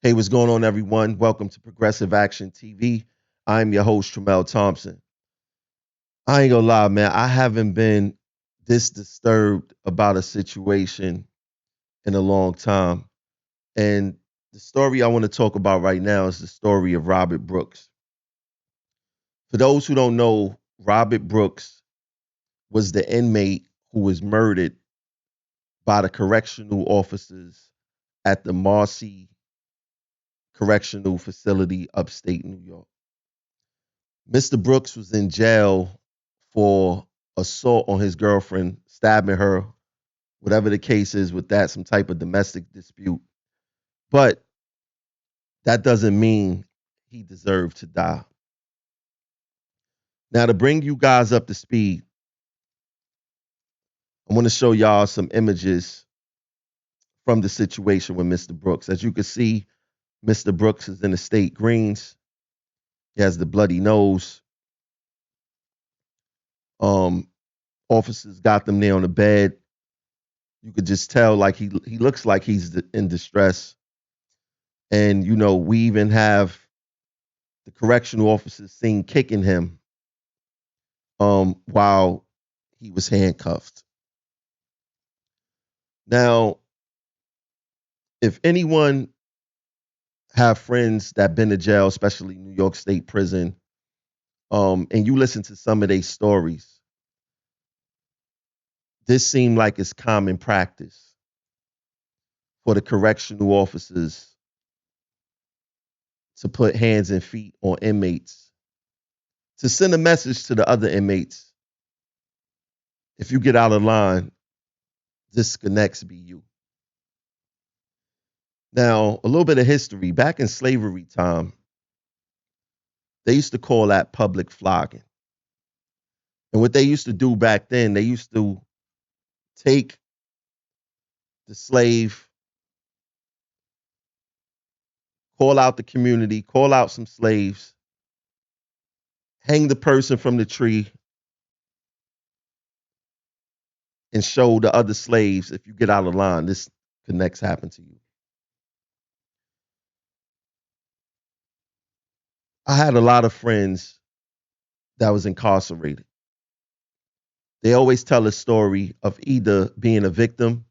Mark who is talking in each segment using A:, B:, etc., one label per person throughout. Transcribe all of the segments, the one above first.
A: Hey, what's going on, everyone? Welcome to Progressive Action TV. I'm your host, Tramel Thompson. I ain't gonna lie, man. I haven't been this disturbed about a situation in a long time. And the story I want to talk about right now is the story of Robert Brooks. For those who don't know, Robert Brooks was the inmate who was murdered by the correctional officers at the Marcy Correctional Facility, upstate New York. Mr. Brooks was in jail for assault on his girlfriend, stabbing her, whatever the case is with that, some type of domestic dispute. But that doesn't mean he deserved to die. Now, to bring you guys up to speed, I want to show y'all some images from the situation with Mr. Brooks. As you can see, Mr. Brooks is in the state greens. He has the bloody nose. Um, Officers got them there on the bed. You could just tell like he looks like he's in distress. And we even have the correctional officers seen kicking him while he was handcuffed. Now, if anyone have friends that been to jail, especially New York State Prison, and you listen to some of their stories, this seemed like it's common practice for the correctional officers to put hands and feet on inmates to send a message to the other inmates. If you get out of line, this could next be you. Now, a little bit of history. Back in slavery time, they used to call that public flogging. And what they used to do back then, they used to take the slave, call out the community, call out some slaves, hang the person from the tree, and show the other slaves, if you get out of line, this could next happen to you. I had a lot of friends that was incarcerated. They always tell a story of either being a victim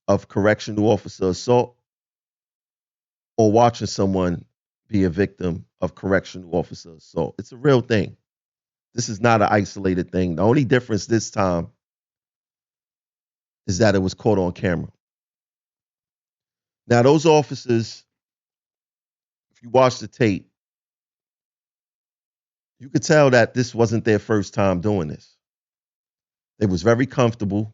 A: of correctional officer assault or watching someone be a victim of correctional officer assault. It's a real thing. This is not an isolated thing. The only difference this time is that it was caught on camera. Now, those officers, if you watch the tape, you could tell that this wasn't their first time doing this. They was very comfortable.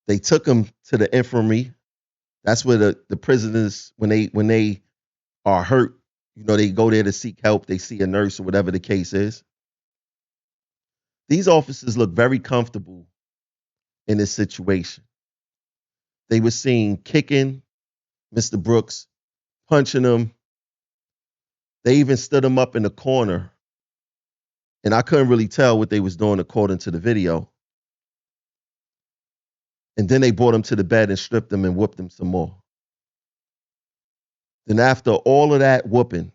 A: They took them to the infirmary. That's where the prisoners, when they are hurt, they go there to seek help. They see a nurse or whatever the case is. These officers look very comfortable in this situation. They were seen kicking Mr. Brooks, punching him. They even stood him up in the corner, and I couldn't really tell what they was doing according to the video. And then they brought him to the bed and stripped him and whooped him some more. Then after all of that whooping,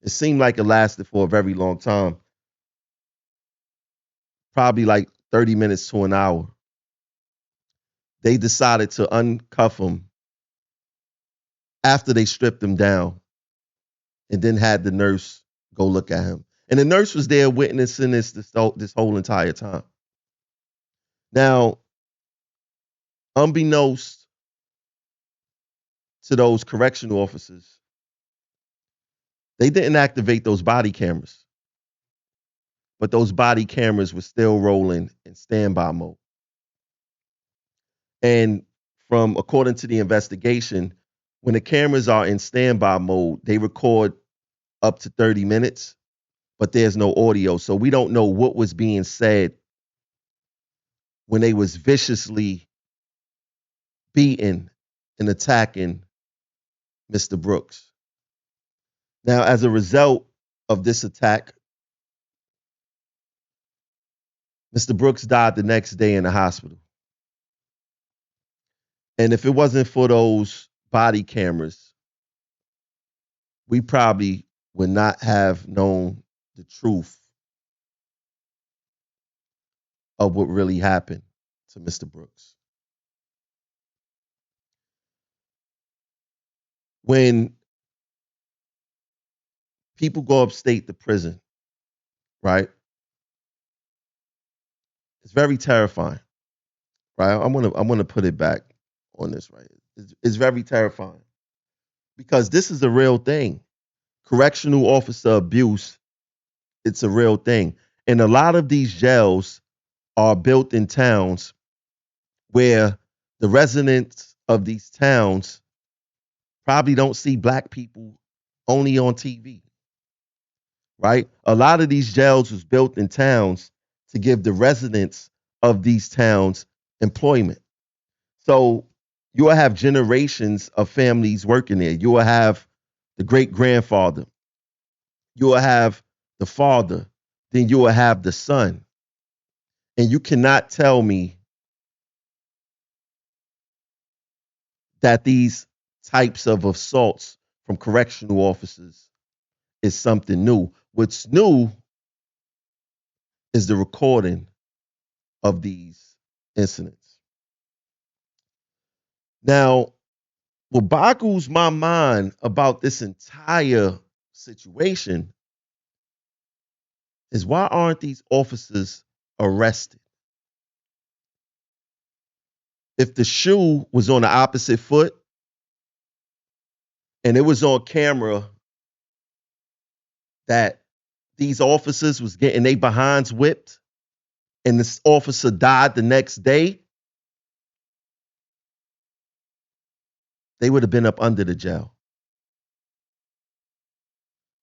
A: it seemed like it lasted for a very long time, probably like 30 minutes to an hour. They decided to uncuff him after they stripped him down and then had the nurse go look at him. And the nurse was there witnessing this whole entire time. Now, unbeknownst to those correctional officers, they didn't activate those body cameras, but those body cameras were still rolling in standby mode. And according to the investigation, when the cameras are in standby mode, they record up to 30 minutes, but there's no audio. So we don't know what was being said when they was viciously beating and attacking Mr. Brooks. Now, as a result of this attack, Mr. Brooks died the next day in the hospital. And if it wasn't for those body cameras, we probably would not have known the truth of what really happened to Mr. Brooks. When people go upstate to prison, right? It's very terrifying, right? I want to put it back on this, right? It's very terrifying because this is a real thing. Correctional officer abuse, it's a real thing. And a lot of these jails are built in towns where the residents of these towns probably don't see black people only on TV, right? A lot of these jails was built in towns to give the residents of these towns employment. So you will have generations of families working there. You will have the great grandfather, you will have the father, then you will have the son. And you cannot tell me that these types of assaults from correctional officers is something new. What's new is the recording of these incidents. Now, what boggles my mind about this entire situation is why aren't these officers arrested? If the shoe was on the opposite foot and it was on camera that these officers was getting their behinds whipped and this officer died the next day, they would have been up under the jail.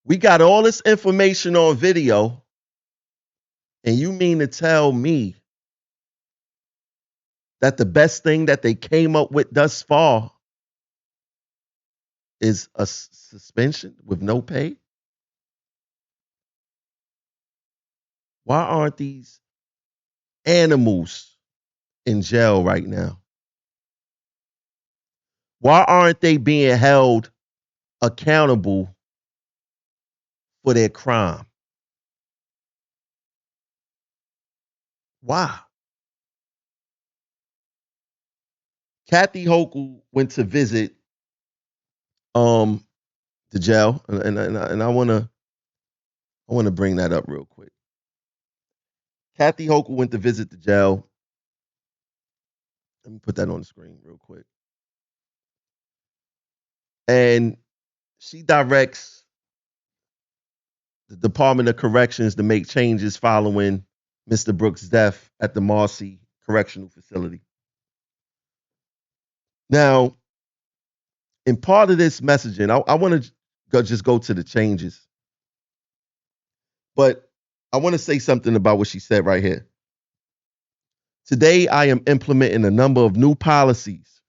A: We got all this information on video, and you mean to tell me that the best thing that they came up with thus far is a suspension with no pay? Why aren't these animals in jail right now? Why aren't they being held accountable for their crime? Why? Kathy Hochul went to visit the jail, and I wanna bring that up real quick. Kathy Hochul went to visit the jail. Let me put that on the screen real quick. And she directs the Department of Corrections to make changes following Mr. Brooks' death at the Marcy Correctional Facility. Now, in part of this messaging, I want to just go to the changes, but I want to say something about what she said right here. Today, I am implementing a number of new policies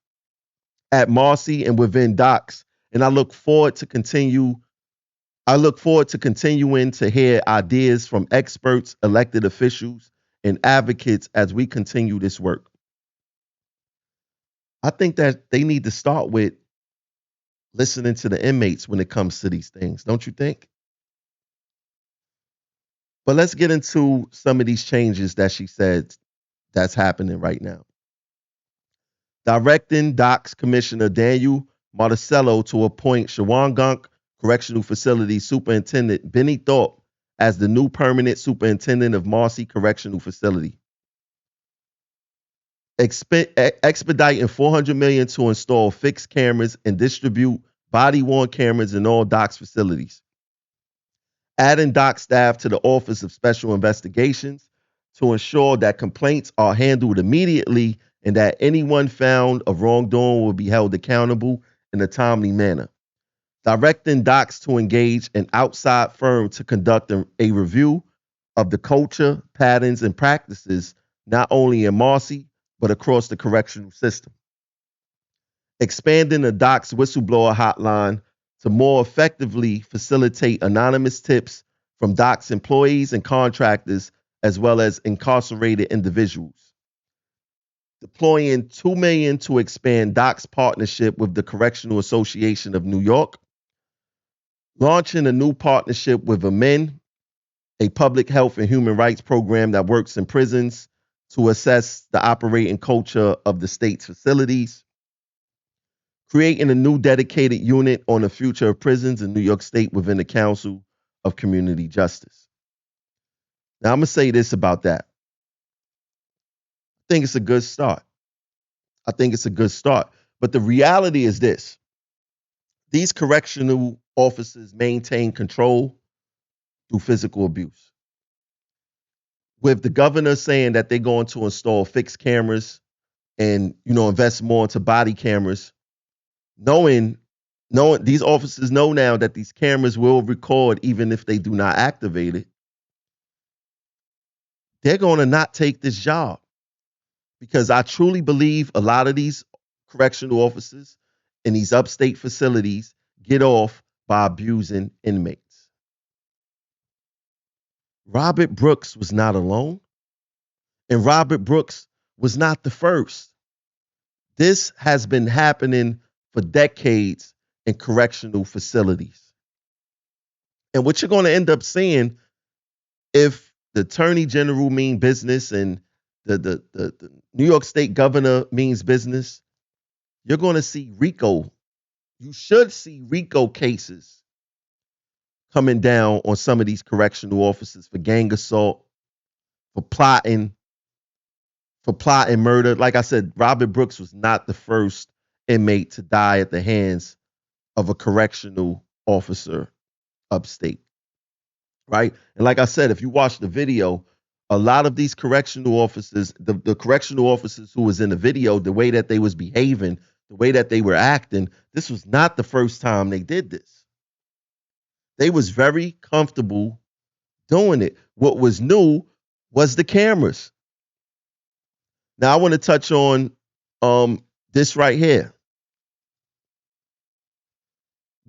A: at Marcy and within docks, and I look forward to continuing to hear ideas from experts, elected officials, and advocates as we continue this work. I think that they need to start with listening to the inmates when it comes to these things, don't you think? But let's get into some of these changes that she said that's happening right now. Directing Docks Commissioner Daniel Marticello to appoint Shawangunk Correctional Facility Superintendent Benny Thorpe as the new permanent superintendent of Marcy Correctional Facility. Expediting $400 million to install fixed cameras and distribute body-worn cameras in all docks facilities. Adding dock staff to the Office of Special Investigations to ensure that complaints are handled immediately and that anyone found of wrongdoing will be held accountable in a timely manner. Directing docks to engage an outside firm to conduct a review of the culture, patterns, and practices not only in Marcy, but across the correctional system. Expanding the docks whistleblower hotline to more effectively facilitate anonymous tips from docks employees and contractors, as well as incarcerated individuals. deploying $2 million to expand DOC's partnership with the Correctional Association of New York, launching a new partnership with Amen, a public health and human rights program that works in prisons to assess the operating culture of the state's facilities, creating a new dedicated unit on the future of prisons in New York State within the Council of Community Justice. Now, I'm going to say this about that. I think it's a good start. But the reality is this: these correctional officers maintain control through physical abuse. With the governor saying that they're going to install fixed cameras and invest more into body cameras, knowing these officers know now that these cameras will record even if they do not activate it, they're going to not take this job, because I truly believe a lot of these correctional officers in these upstate facilities get off by abusing inmates. Robert Brooks was not alone, and Robert Brooks was not the first. This has been happening for decades in correctional facilities. And what you're going to end up seeing, if the attorney general mean business and the New York State governor means business, you're going to see RICO. You should see RICO cases coming down on some of these correctional officers for gang assault, for plotting murder. Like I said, Robert Brooks was not the first inmate to die at the hands of a correctional officer upstate, right? And like I said, if you watch the video, a lot of these correctional officers, the correctional officers who was in the video, the way that they was behaving, the way that they were acting, this was not the first time they did this. They was very comfortable doing it. What was new was the cameras. Now I want to touch on this right here.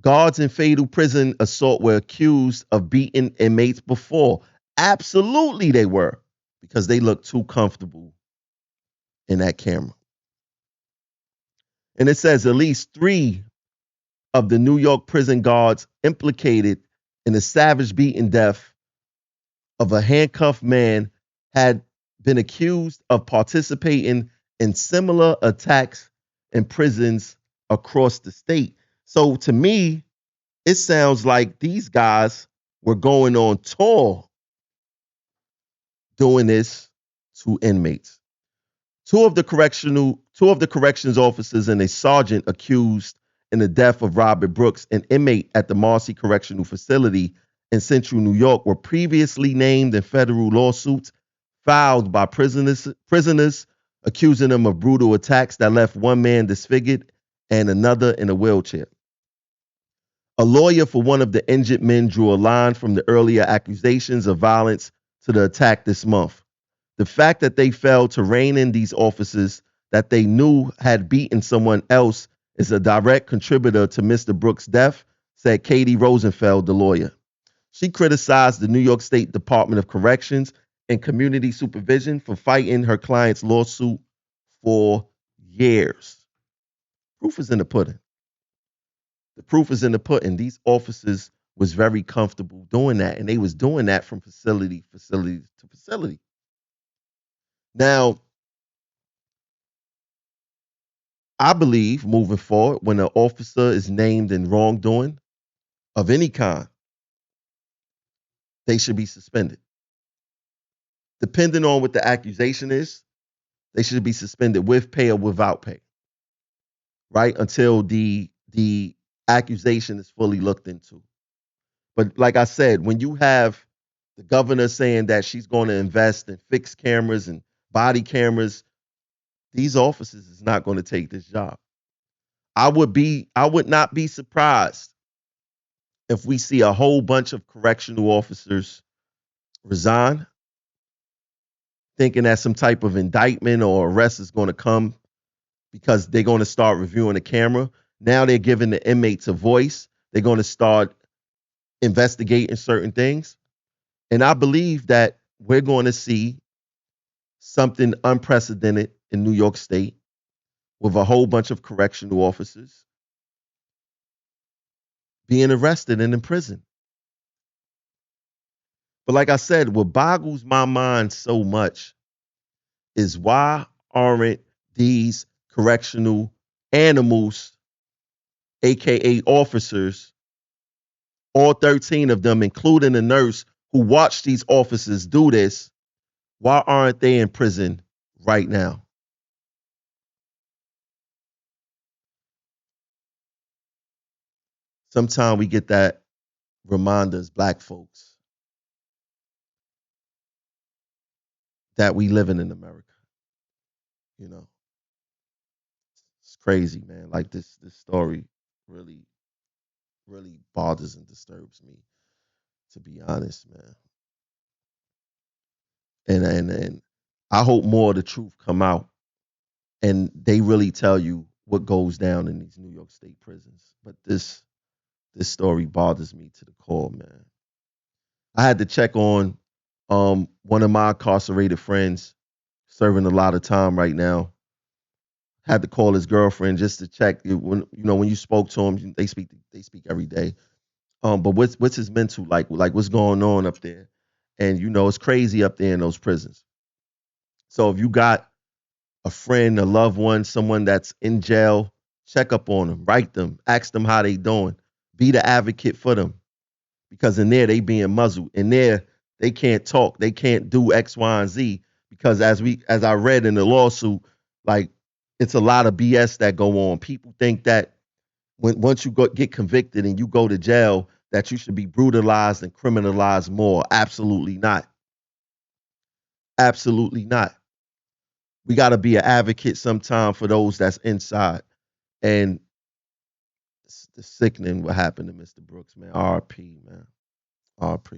A: Guards in fatal prison assault were accused of beating inmates before. Absolutely they were, because they looked too comfortable in that camera. And it says at least 3 of the New York prison guards implicated in the savage beating death of a handcuffed man had been accused of participating in similar attacks in prisons across the state. So to me, it sounds like these guys were going on tour doing this to inmates. Two of the corrections officers and a sergeant accused in the death of Robert Brooks, an inmate at the Marcy Correctional Facility in central New York, were previously named in federal lawsuits filed by prisoners accusing them of brutal attacks that left one man disfigured and another in a wheelchair. A lawyer for one of the injured men drew a line from the earlier accusations of violence to the attack this month. The fact that they failed to rein in these officers that they knew had beaten someone else is a direct contributor to Mr. Brooks' death, said Katie Rosenfeld, the lawyer. She criticized the New York State Department of Corrections and Community Supervision for fighting her client's lawsuit for years. Proof is in the pudding. The proof is in the pudding. These officers was very comfortable doing that, and they was doing that from facility to facility. Now, I believe moving forward, when an officer is named in wrongdoing of any kind, they should be suspended. Depending on what the accusation is, they should be suspended with pay or without pay, right? Until the accusation is fully looked into. But like I said, when you have the governor saying that she's going to invest in fixed cameras and body cameras, these officers is not going to take this job. I would not be surprised if we see a whole bunch of correctional officers resign, thinking that some type of indictment or arrest is going to come because they're going to start reviewing the camera. Now they're giving the inmates a voice. They're going to start investigating certain things. And I believe that we're going to see something unprecedented in New York State with a whole bunch of correctional officers being arrested and in prison. But like I said, what boggles my mind so much is why aren't these correctional animals, aka officers, all 13 of them, including the nurse who watched these officers do this, why aren't they in prison right now? Sometimes we get that reminder as black folks that we living in America. You know, it's crazy, man. Like this story really, really bothers and disturbs me, to be honest, man. And I hope more of the truth come out and they really tell you what goes down in these New York State prisons. But this story bothers me to the core, man. I had to check on one of my incarcerated friends serving a lot of time right now. Had to call his girlfriend just to check when when you spoke to him. They speak every day. But what's his mental like? Like what's going on up there? And it's crazy up there in those prisons. So if you got a friend, a loved one, someone that's in jail, check up on them, write them, ask them how they doing, be the advocate for them, because in there they being muzzled. In there they can't talk, they can't do X, Y, and Z because as I read in the lawsuit, like it's a lot of BS that go on. People think that once you get convicted and you go to jail, that you should be brutalized and criminalized more. Absolutely not. Absolutely not. We got to be an advocate sometime for those that's inside. And it's sickening what happened to Mr. Brooks, man. RP, man. RP.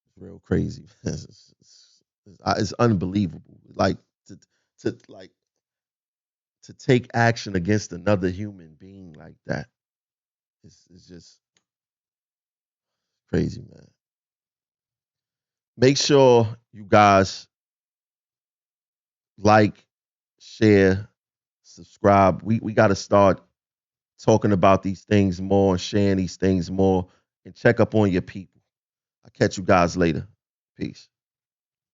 A: It's real crazy. It's unbelievable. Like to to take action against another human being like that. It's just crazy, man. Make sure you guys like, share, subscribe. We got to start talking about these things more and sharing these things more and check up on your people. I'll catch you guys later. Peace.